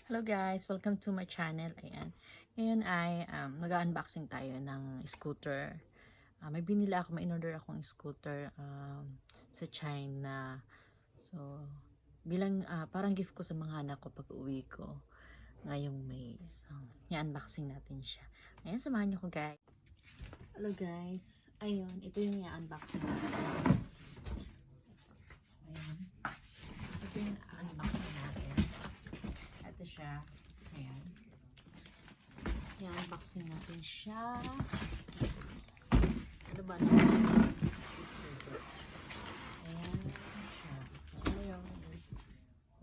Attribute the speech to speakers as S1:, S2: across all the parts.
S1: Hello guys, welcome to my channel. Ayan. Ngayon ay mag-unboxing tayo ng scooter. May binili ako, may in-order akong scooter sa China. So, bilang parang gift ko sa mga anak ko pag uwi ko ngayong May. So, i-unboxing natin siya. Ayan, samahan niyo ko guys. Hello guys. Ayun, ito yung i-unboxing natin. Ayan. Ito yung i-unboxing natin. Ito siya. Ayan. I-unboxing natin siya. Ano ba na? Ayan siya. So, ayun.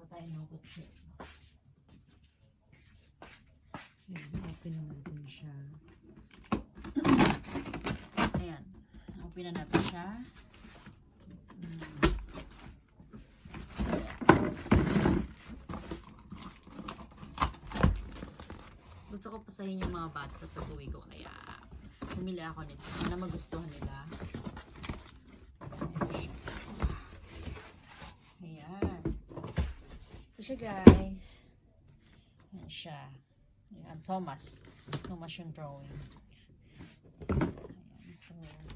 S1: Patay na ako siya. Ayan. Open na natin siya. Ayan. Open na natin siya. Gusto ko pasahin yung mga bata sa pag-uwi ko, kaya bumili ako nito. Sana magustuhan nila. Ayan. Ito siya guys. Ayan siya. Ayan, Thomas. Thomas yung drawing. Ayan, so ayan.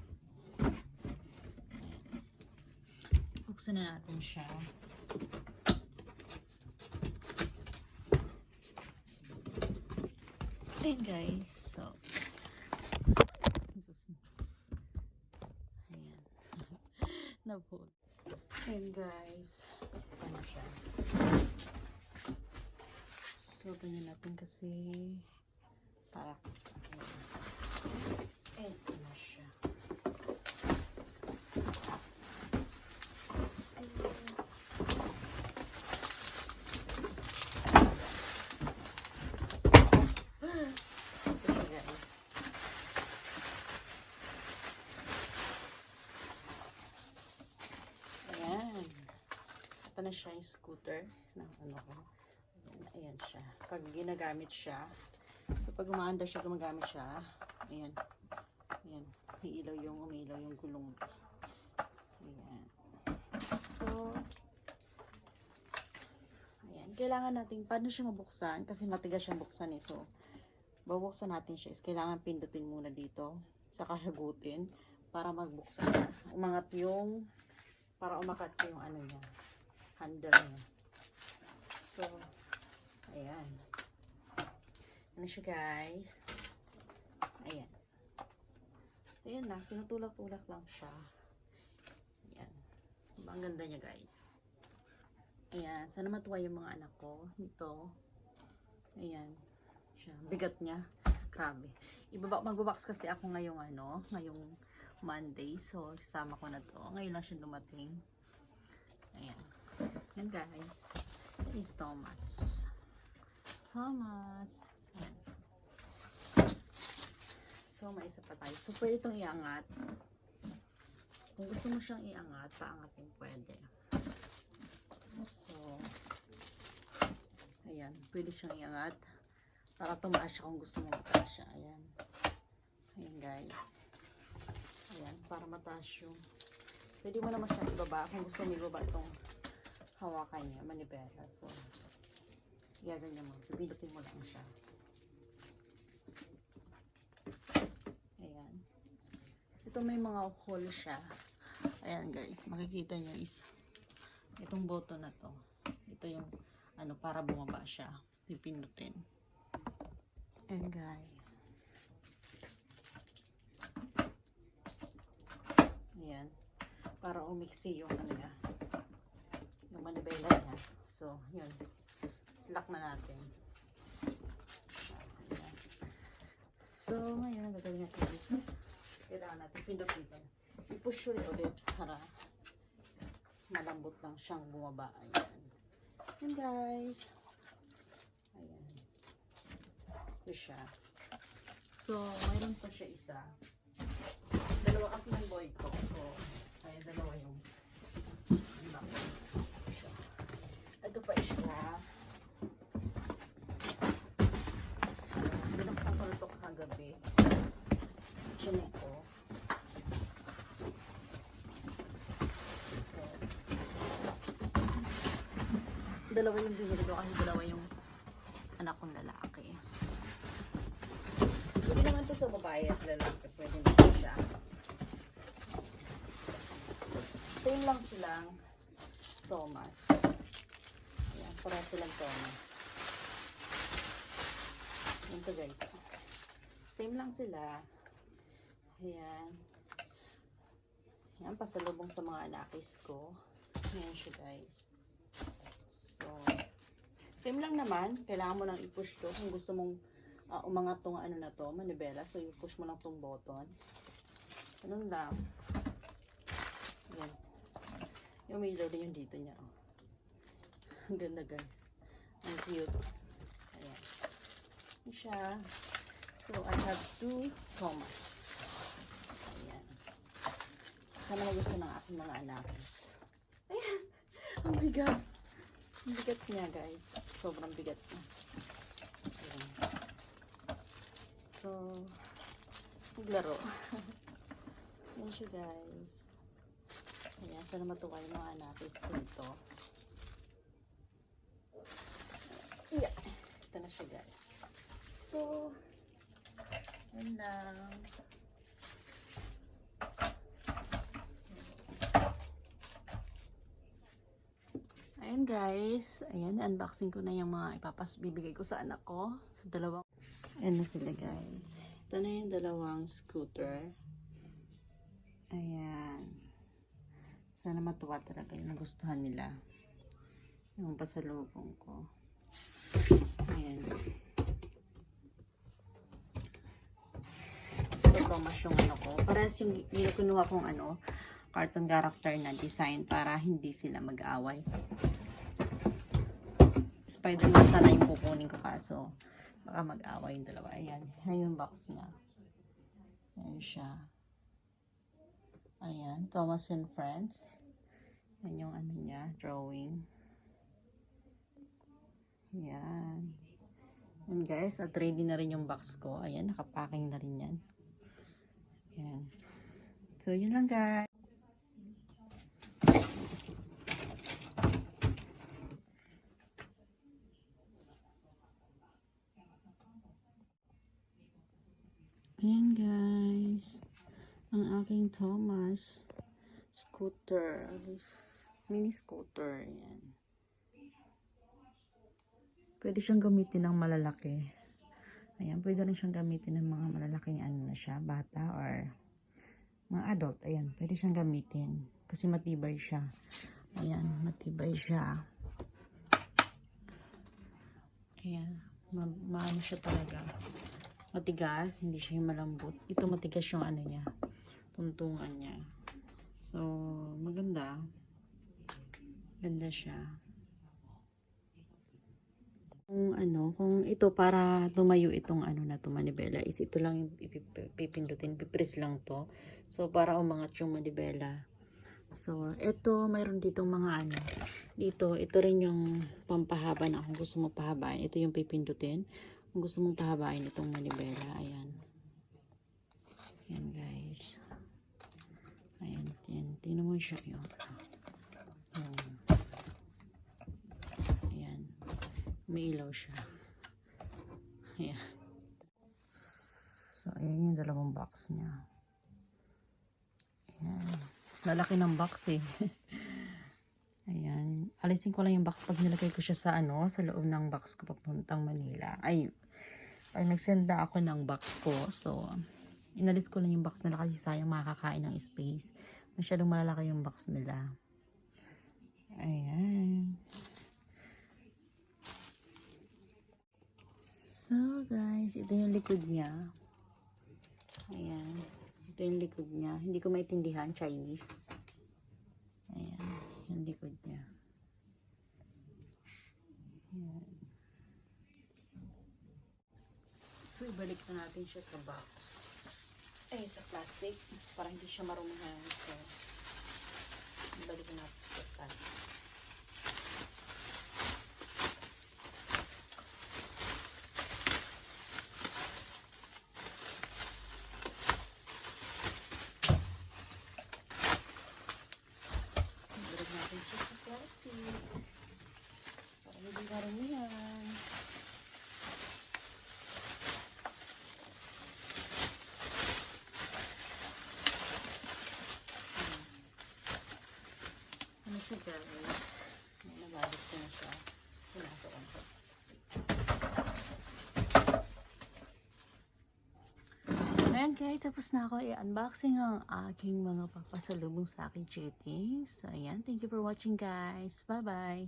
S1: Buksan na natin siya. Ayan guys, so ayan. Nabot. Ayan guys, ano siya. So ganyan natin kasi para ayan na siya. Na siya yung scooter na ano ko. Ayan siya. Pag ginagamit siya, so pag umaandar siya, gumagamit siya, ayan. Ayan. Umiilaw yung gulong. Ayan. So, ayan. Kailangan natin, paano siya mabuksan? Kasi matigas siyang buksan eh. So, babuksan natin siya is kailangan pindutin muna dito. Saka hagutin para magbuksan. Umangat yung, para umakat yung ano niya. Handle niya. So, ayan. Ano siya guys? Ayan. So, ayan lang. Tinutulak-tulak lang siya. Ayan. Ang ganda niya guys. Ayan. Sana matuwa yung mga anak ko. Nito. Ayan. Siya. Bigat niya. Grabe. Magbabox kasi ako ngayong ngayong Monday. So, sasama ko na to. Ngayon lang siya dumating. Ayan. Ayan guys, is Thomas. Thomas. Ayan. So, may isa pa tayo. So, pwede itong iangat. Kung gusto mo siyang iangat, paangatin pwede. So, ayan. Pwede siyang iangat. Para tumaas siya kung gusto mo mataas siya. Ayan. Ayan guys. Ayan. Para mataas yung. Pwede mo naman siyang ibaba. Kung gusto mo ibaba itong hawakan niya, manibela. So, gaganyan mo. Pipindutin mo lang siya. Ayan. Ito may mga hole siya. Ayan guys. Makikita niyo is itong button na to. Ito yung para bumaba siya. Pipindutin. Ayan guys. Ayan. Para umiksi yung niya. Yung manibela niya. So, yun. Slack na natin. Ayan. So, ngayon, ang gagawin natin is, kailangan natin pindutin. I-push ulit para malambot lang siyang bumaba. Ayan. Ayan, guys. Ayan. Ito siya. So, mayroon pa siya isa. Dalawa kasi ng boy ko. So, kaya dalawa yung ito pa siya. So, binaksan ko ito kagabi. Siya ko. So, dalawa yung binili ko kasi dalawa yung akong lalaki. Hindi naman to sa babae at lalaki. Pwede naman siya. Same lang silang Thomas. Ayan, para silang Thomas. Ayan to guys. Same lang sila. Ayan. Ayan, pasalubong sa mga anakis ko. Ayan siya guys. So, same lang naman. Kailangan mo lang i-push to kung gusto mong umangat tong ano na to, manibela. So, i-push mo lang tong button. Ganun lang. Ayan. Yung may ilaw din yung dito niya. Oh. Ang ganda guys. Ang cute. Ayan. Ayan siya. So, I have 2 Thomas. Ayan. Sana na gusto ng aking mga anakis. Ayan. Ang bigat. Ang bigat niya guys. Sobrang bigat niya. Ayan. So, naglaro. Ayan siya guys. Ayan, sana matuwa yung mga anakis ko ito. Yeah. Ito na siya guys. So, yan lang. Ayan guys. Ayan, unboxing ko na yung mga bibigay ko sa anak ko. Sa dalawang. Ayan na sila guys. Ito na yung dalawang scooter. Ayan. Sana matuwa talaga yung nagustuhan nila. Yung pasalubong ko. Ayan. So, Thomas yung ano ko. Parehas yung kinuha kong ano, cartoon character na design para hindi sila mag-away. Spider-Man sana yung pupunin ko kaso baka mag-away yung dalawa. Ayan. Ayan yung box niya. Ayan siya. Ayan. Thomas and Friends. Ayan yung ano niya. Drawing. Ayan. And guys, at ready na rin yung box ko. Ayan. Nakapacking na rin yan. Ayan. So, yun lang guys. Ayan guys, ang aking Thomas scooter, this mini scooter. Ayan. Pwede siyang gamitin ng malalaki. Ayan, pwede rin siyang gamitin ng mga malalaking ano na siya, bata or mga adult. Ayan, pwede siyang gamitin kasi matibay siya. Ayan, matibay siya. Ayan, maano siya talaga. Matigas, hindi siya yung malambot. Ito matigas yung ano niya, tuntungan niya. So, maganda. Ganda siya. Kung ito para tumayo itong ano na to, manibela, is ito lang yung pipindutin, pipress lang to. So, para umangat yung manibela. So, ito, mayroon ditong mga ano. Dito, ito rin yung pampahaba na kung gusto mo pahabain. Ito yung pipindutin. Kung gusto mong pahabain itong manibela, ayan. Ayan guys. Ayan, ayan. Tingnan mo siya yun. Ayan. May ilaw siya. Ayan. So, ayan yung dalawang box niya. Ayan. Lalaki ng box eh. Ayan. Alisin ko lang yung box pag nilagay ko siya sa sa loob ng box ko papuntang Manila. Ay, pag nagsend na ako ng box ko, so, inalis ko lang yung box nila kasi sayang makakain ng space. Masyadong malalaki yung box nila. Ayan. So, guys, ito yung likod niya. Ayan. Ito yung likod niya. Hindi ko maintindihan, Chinese. Ayan. Yung likod niya. Ayan. So, ibalik na natin siya sa box. Ay, sa plastic. Para hindi siya marumihan. So, ibalik na natin sa plastic. Ibalik natin siya sa plastic. Para hindi marumihan. siya guys. Nabalot ko na siya. Pinasok ko sa ayan guys, tapos na ako i-unboxing ang aking mga papasalubong sa aking chikitings. So ayan, thank you for watching guys. Bye bye!